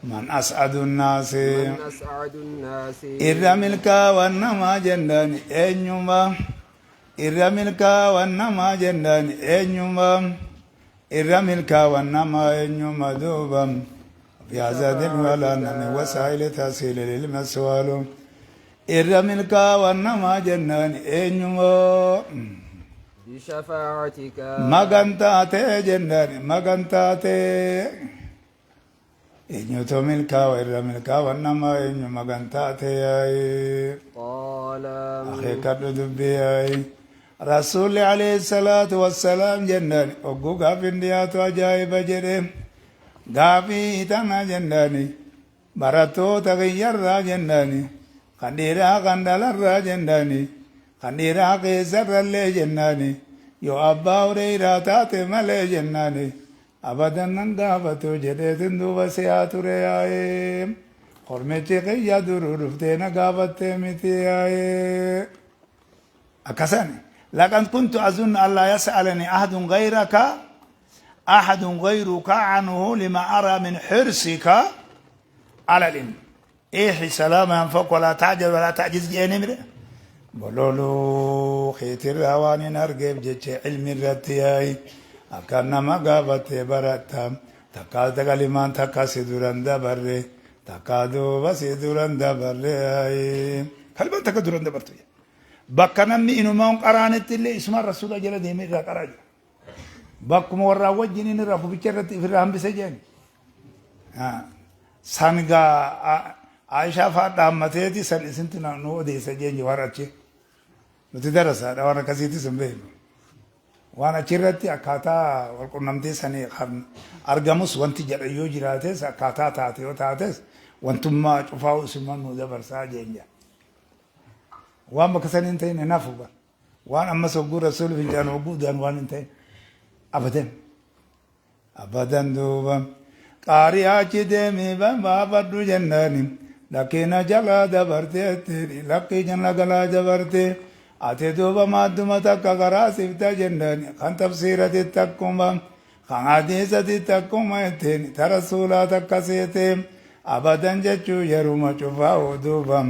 من أسعد الناس من أسعد الناس إرملك وانما جندان أنيما إرملك وانما جندان أنيما إرملك وانما أنيما دوبا في عزاد ولا من وسائل تحصيل للمسوال إرملك وانما جندان أنيما بشفاعتك مغنتاتي جندان مغنتاتي إنيو توملكا وإرملكا وإنما إنيو مغنتاتي قال أخي كدو دبي رسول عليه الصلاة والسلام جندان أقو غافين دياتو أجايب جده غافي تنا جنداني براتو تغير را جنداني خنديرا خندال را جنداني خنديرا قيسر اللي جنداني يو أبا وريرا تاتي ملي جنداني أبدا ننقابتو جديتن دوبا سياتوري آئي خرمتي قيا درو رفتين قابت متي آئي أكساني لكن كنت أظن أن لا يسألني أحد غيرك عنه لما أرى من حرصك على العلم إيه سلام ينفق ولا تعجل ولا تعجز جيني مري بولولو خيتر رواني نرقب جيش علم الرتياي أكان ما قابت براتام تكاد كلمان تكاسي دوران دبره تكادو بس دوران دبره كلمان تكاد دوران دبرتو بكنا مي إنه ما قرانت اللي اسم الرسول جل ديمي قراج بكم ورا وجنين رفو بيشرت في الرحم بسجن سانغا عائشة فاطمة متيتي سنتنا نو دي سجن جوارتشي متدرس هذا وانا كسيتي سنبه وانا چirratti akkaataa walqunnamtii sanii argamus wanti jedhayyoo jiraates akkaataa taate yoo taates wantummaa cufaa usman nu dabarsaa jeenya waan bakka saniin ta'in hinaafu ba waan ammas hogguu rasuul fincaan hogguudhaan waan hin ta'in abadan duuba qaarii achi deemii baafadhu jennaani lakkina jalaa dabarteetti lakkii jala galaa dabartee ate duuba maadduma takka karaa sifta jennaan kan tafsiirati takkuma kan hadiisati takkuma ittiin ta rasuulaa takka seete abadan jechuu yeruma cufaa duuba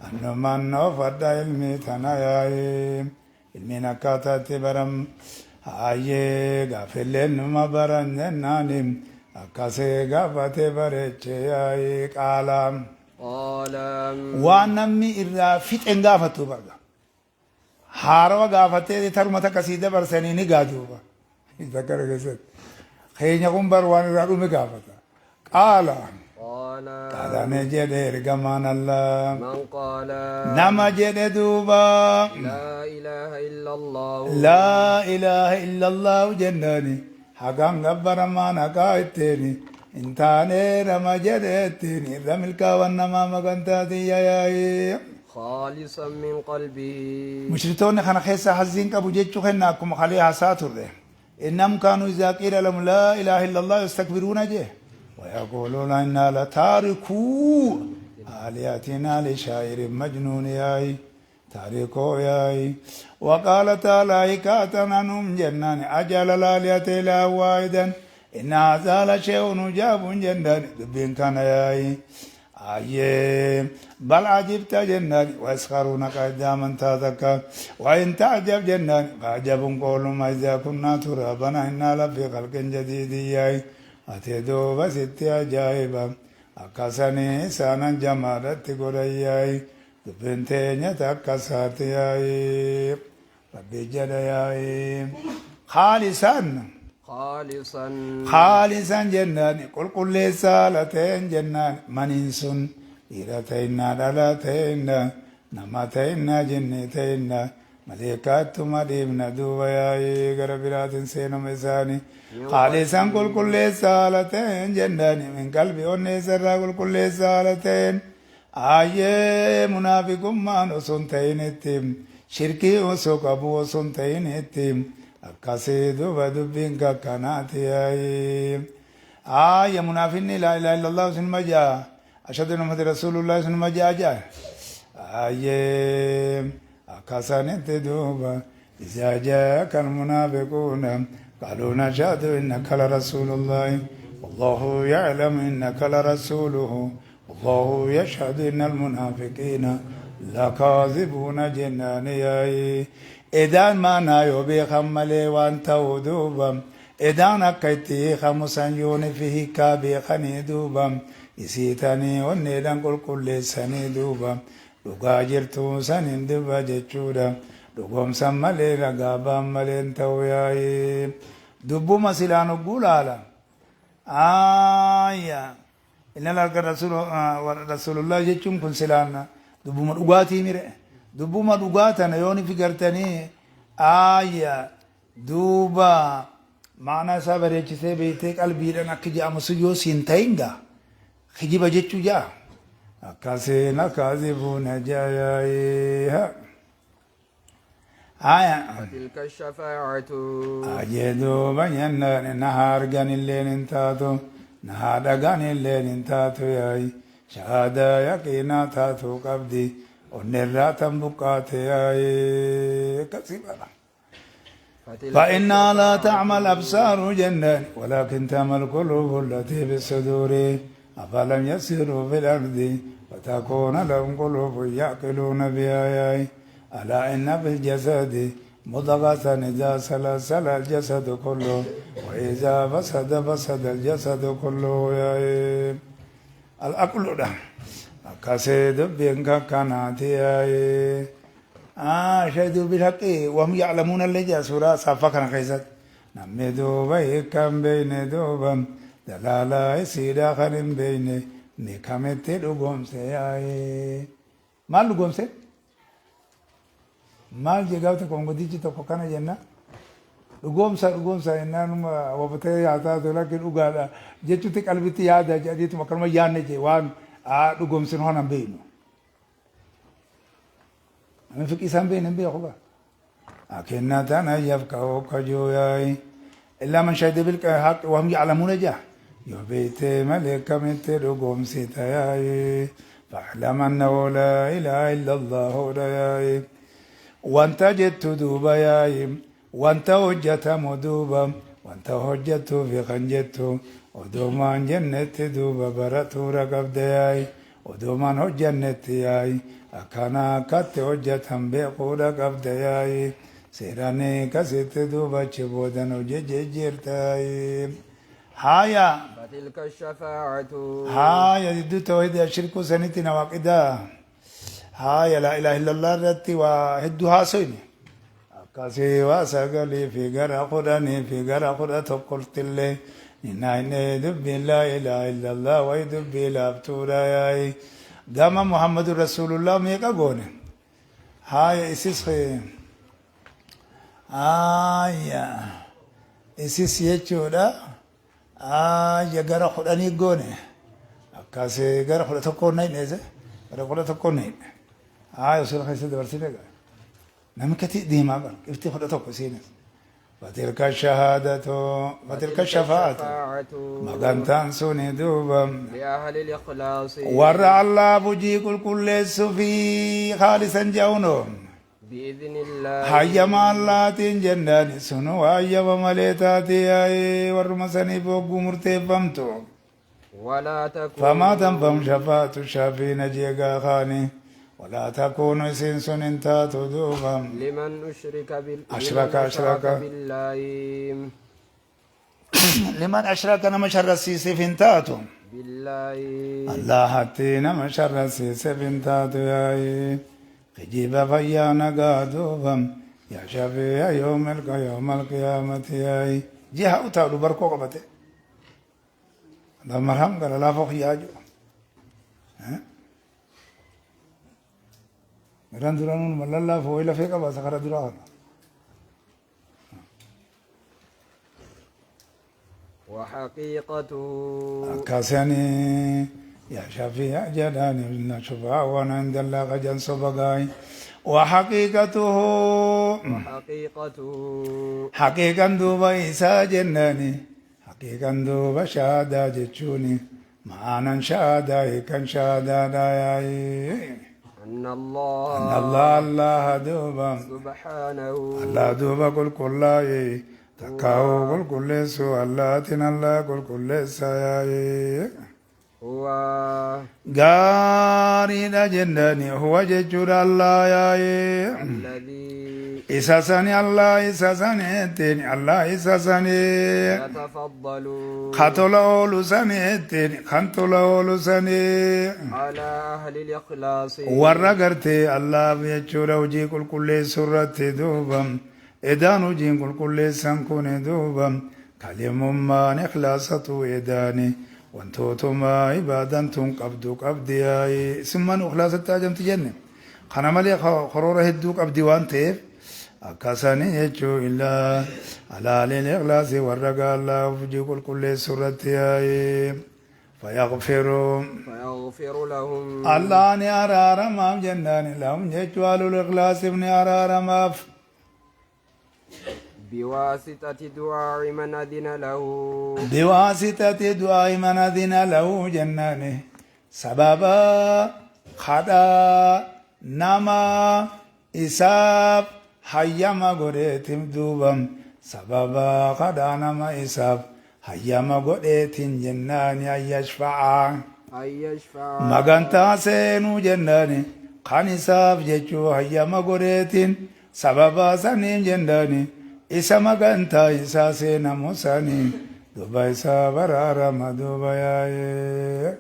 annumaan oofadha ilmi tana yaaye ilmiin akkaataatti baram haayee gaafilleen numa baran jennaani akkasee gaafate bareeche yaaye qaala waan namni irraa fixen gaafatu barga هاروا قافتي ترمى تكسيدة برسنيني قادوبا يذكر قصد خيني قنبر وان رادو مقافتا قال نجد رقمان الله من قال نما جد دوبا لا إله إلا الله لا إله إلا الله جناني حقا قبر ما نقايتني انتاني رما جدتني رملك وانما مقنتاتي يا خالصا من قلبه مشرتون خنا خيسا حزين كابو جيتشو خناكم خليها ساتر إنهم كانوا إذا قيل لهم لا إله إلا الله يستكبرون جه ويقولون إنا لتاركو آلهتنا لشاعر مجنون ياي تاركو ياي وقال تعالى كاتنا نم جنان أجل الآلهة إلى واحدا إن هذا لشيء نجاب جنان دبين كان ياي بل عجبت جنان ويسخرونك إذا من تاتك وإن تعجب جنان فعجب قولهم إذا كنا ترابا إنا لفي خلق جديد ياي أتدو بست عجائبا أكسني سانا جمالت قرياي دبنتين تكسات ياي ربي جد ياي خالصا جنان قل لسالتين جنان منينسون إيرتين دلتين نمتين جنتين ملكات مدينة دوبياي غربيرات سين مساني خالصا قل لسالتين جنان من قلبي ونسر قل لسالتين منافق ما نسنتين التيم شركي وسوكبو وسنتين التيم akkasii duba dubbiin kakkanaati munaafinni laa ilaaha illallah sinuma jaa ashhadu anna muhammadan rasuulullah sinuma jaa jaa akkasanitti duuba izaa jaaka almunaafiquuna qaaluu nashhadu innaka larasuulullahi والله يعلم إنك لرسوله والله يشهد إن المنافقين لكاذبون جنان ياي إذا ما نايو بخملي وانت ودوبا إذا نكيتي خمسا يوني فيه كابي خني دوبا إسيتاني ونيدان كل سني دوبا dhugaa jirtu san hin dubba jechuudha dhugoomsan malee ragaabaan malee hin ta'u yaa'ee dubbuma silaan hogguu laala innal harka rasulullah jechuun kun silaan dubbuma dhugaatii mire dubbuma dhugaa tana yooni figartanii duuba maanaa isaa bareechisee beektee qalbiidhaan akka jedhamu sun yoo siin ta'inga kijiba jechuu jaa akkasiin kaasibuuna jaayaa وتلك الشفاعة أجدوا بينا نهار جان الليل انتاتو نهار جان الليل انتاتو ياي شهادة يقينا تاتو قبدي ونرى تنبقات ياي كسبنا فإنا لا تعمل أبصار جنان ولكن تعمل قلوب التي بالصدور أفلم يسيروا في الأرض فتكون لهم قلوب يعقلون بها ياي ألا إن في الجسد مضغة إذا سلسل الجسد كله وإذا فسد فسد الجسد كله يا الأكل ده كسيد بينك كانت يا شهدوا بالحق وهم يعلمون اللي جاء سورة صفا خيزت نمدوا بيكم بين دوبم دلالا يسير آخر بين نكمت لقوم سيا ما لقوم سي maal jegaawte kongodichi tokko kana jenna dhugoomsa innaan wabatee yaataa tolake dhugaadha jechuutti qalbitti yaada jedhiituma kanuma yaanne jee waan dhugoomsin honan beeynu amin fiqii isaan beeyne hin beeku ba akennatan yafqahu kajooyaay illaa man shahida bilhaqi wahum yaclamuuna jaa yoo beeyte malee kamitti dhugoomsita yaay fa'lam annahu laa ilaaha illa allahu dhayaay وانت جت دوبا ياي وانت وجت مدوبا وانت وجت في خنجت ودومان جنت دوبا براتو رقب دياي ودومان هو جنت ياي أكانا كت وجت هم بيقو رقب دياي سيراني كست دوبا چبودن وجججرتاي هايا فتلك الشفاعة هايا دو توحيد الشرك سنتنا واقدا هاي لا إله إلا الله رتي وهدوها سويني كاسي واسقلي في غرا قراني في غرا قرا تقلت لي إن دب لا إله إلا الله ويدب لا بتورا ياي دام محمد رسول الله ميقا قوني هاي إسيس خي إسيس يجودا غرا قراني قوني كاسي غرا قرا تقوني نيزي غرا قرا تقوني وصل خيسة برسيلة نعم كتير ديما بر كيف تأخذ توقسين فتلك الشهادة فتلك الشفاعة ما كان تنسوني دوبا لأهل الإخلاص ورع الله بجي كل في خالصا جاونهم بإذن الله حيا ما الله تنجنان سنو حيا ومليتاتي ورمسني فوق مرتفمتو ولا تكون فما تنفم شفاعة الشافين جيغا خاني ولا تكون سنسن انتات دوبا لمن أشرك أشرك بالله لمن أشرك نما شر السيسي فنتاتو بالله الله حتى نما شر السيسي فنتاتو يا خجيب فيانا قادوبا يا شفيع يوم القيامة يا جهة أتاولو بركو قبته الله مرحم قال لا فوق ياجو Miran duranun malalla foila feka ba sakara durana. وحقيقته كاساني يا شفيع جداني من شفاعة وانا عند الله قجن صبغاي وحقيقته حقيقة دوبا إيسا جناني حقيقة دوبا شهادة جتشوني معانا شهادة كان شهادة دايا أن الله الله دوبا سبحانه الله دوبا قل كل تكاو قل كل سو الله تن الله قل كل سايا هو غاري دا جندني هو ججور الله يا الذي إساساني الله إساساني تني الله إساساني يتفضل خطول أولو ساني تني خنطول أولو ساني على أهل الإخلاص ورقرتي الله بيجور وجي كل سورة دوبم إدانو جين كل سنكون دوبم كلمة ما نخلاصة إداني وانتوتو ما عبادنتم قبدو قبدي ثم نخلاصة تاجم تجنن خنا مالي خرورة هدو قبدي وانتيف أكاساني يجو إلا على الإخلاص ورقا الله وفجي كل سورة فيغفر لهم الله ني أرار ما جنان لهم يجو على الإخلاص ابن أرار ما بواسطة دعاء من أذن له بواسطة دعاء من أذن له جنانه سببا خدا نما إساب حيما قريتم دوبم سببا خدا نما إساب حيما قريتم جناني أن يشفع مغانتا سينو جناني خان إساب جيشو حيما قريتم سببا سنين جناني إسا مغانتا إسا سينا موساني دوبا إسا برارا مدوبا ياي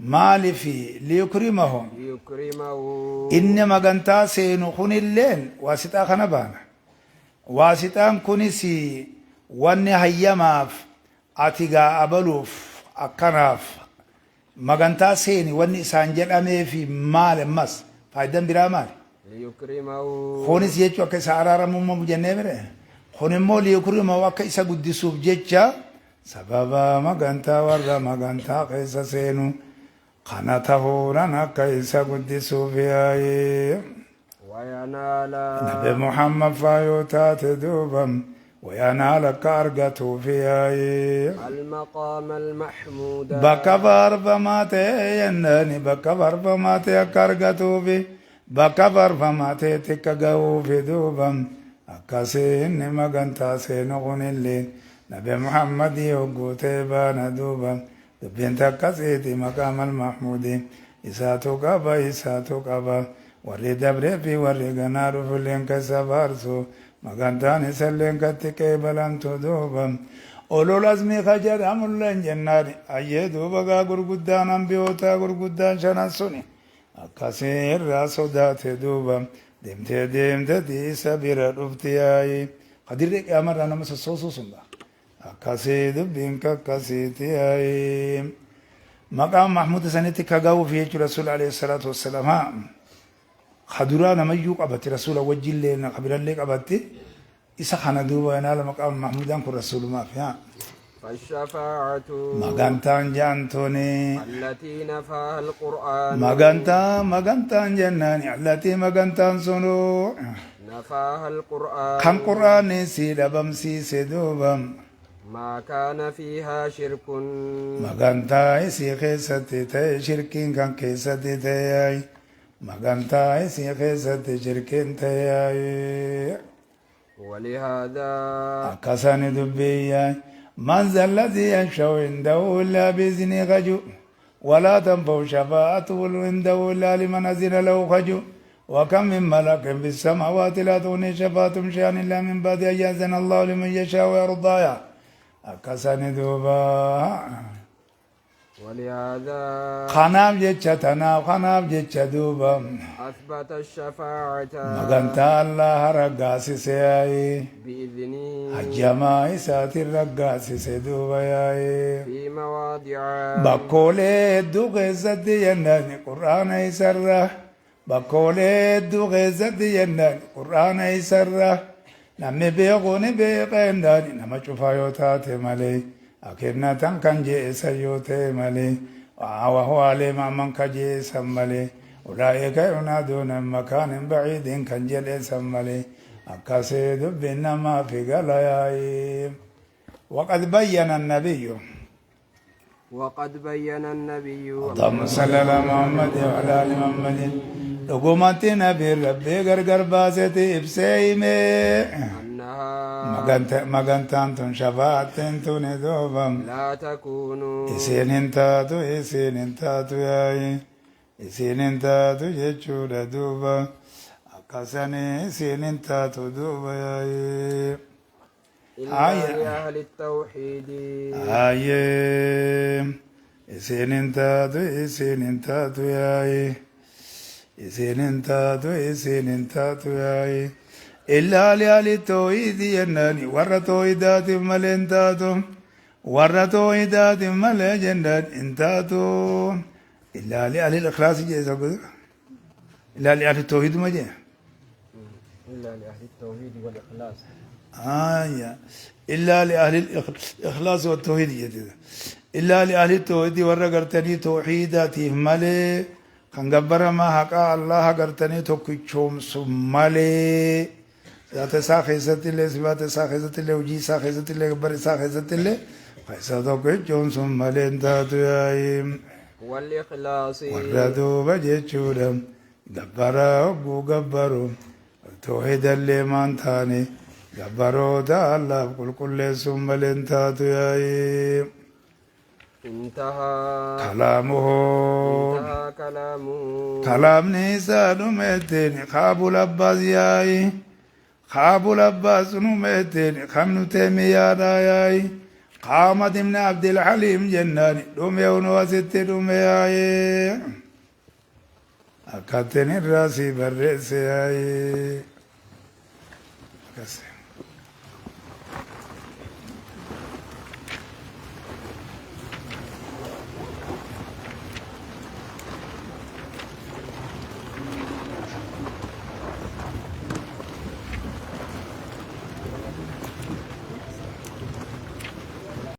مالفي ليكرمهم إن مغانتا سينو خون اللين واسطا خنبانا واسطان كونيسي واني هياماف أتيغا أبلوف أكناف مغانتا سيني واني سانجل أمي في مال مس فايدن برا مال خونيس يجو أكا سعرارا مما مجنة بره خونمو ليكرمه وكا إسا قدسوب جيجا سببا مغانتا ورا مغانتا قيسا سينو خانته نكا إسا قدسوب ياي وينال نبي محمد فايوتا تدوبم وينال كارغتو فياي المقام المحمود بكبر بماتي ينني بكبر بماتي كارغتو في بكبر بماتي تكغو في دوبم أكاسين مغانتا سينغون اللي نبي محمد يوغوتي بانا دوبم دبين تكاسيتي مقام المحمود إساتو قبا ورّي دبري في ورّي غنارو فلين كسبارسو مغانتان سلين كتكي بلانتو دوبم أولو لازمي خجر عمولن جناري أيه دوبغا غرغدان أنبيوتا غرغدان شنسوني أكاسين راسو داتي دوبم دمتي دي سبير رفتياي قدر لك أمر أنا مسسوسو سنبا أكاسي دبين كاكاسيتياي مقام محمود سنتي كغاو في رسول عليه الصلاة والسلام خدرا نميو قبت رسول وجه لنا قبل اللي قبت إسا خانا دوبا ينال مقام محمودان كو رسول ما فيها فالشفاعة مغانتان جانتوني التي نفاها القرآن مغانتان جناني التي مغانتان سنو نفاها القرآن كان قرآن سيدا بمسي سيدوبم ما كان فيها شرك مغانتا إسي خيستي تي شركين كان كيستي تي مغانتا إسي خيستي شركين تي ولهذا أكساني دبيا من ذا الذي يشفع عنده إلا بإذنه خجو ولا تنفع شفاعته عنده إلا لمن أذن له خجو وكم من ملك في السماوات لا تغني شفاعتهم شيئا إلا من بعد أن يأذن الله لمن يشاء ويرضى أكساني دوبا ولهذا خناب جتشا تناب خناب جتشا دوبا أثبت الشفاعة مغانتا الله رقاسي سياي بإذنه حجما إساتي رقاسي سيدوبا ياي في مواضع بقولي دو غزت يناني قرآن يسره بقولي دو غزت يناني قرآن يسره نمي بيغوني بيقينداني نما شفايوتاتي مالي أكيدنا تنكن جيسا يوتي مالي وهو علي من كجيسا مالي أولئك ينادون مكان بعيد كان جلسا مالي أكاسيد بينما في قلايا وقد بين النبي اللهم صل على محمد وعلى آل محمد لقومتي نبي ربي غرغر باسيتي إبسيمي magantaan tun shafaatteen tun duuba لا تكونوا isiin hin taatu yaayi isiin hin taatu jechuudha duuba akkasanii isiin hin taatu duuba yaayi إلا لأهل التوحيد aayee isiin hin taatu yaayi isiin hin taatu yaayi illaa li'aali toohidi jennaani warra toohidaatiif malee hin taatu warra toohidaatiif malee jennaan hin taatu illaa li'aali ikhlaasi jeesa illaa li'aali toohiduma jee إلا لأهل التوحيد والإخلاص إلا لأهل الإخلاص والتوحيد جديد إلا لأهل التوحيد ورا قرتني توحيداتي مالي خان قبر ما حقا الله قرتني توكيشوم سمالي ذات ساخيزت اللي سبات ساخيزت اللي وجي ساخيزت اللي قبر ساخيزت اللي فايسا توكيشوم سمالي انتاتو يايم والإخلاص ورا دوبا جيشورم قبرا وقو قبرو توحيد اللي مانتاني gabbaroota allaaf qulqulleessuun malee hin taatu yaayi انتهى kalaamuhu كلامه kalaamni isaa dhumeettiin qaabul abbaas yaayi qaabul abbaas dhumeettiin kan nuteemi yaadhaa yaayi qaamat ibni abdilhaliim jennaani dhume unu asitti dhume yaayi akkattiin irraa si barreesse yaayi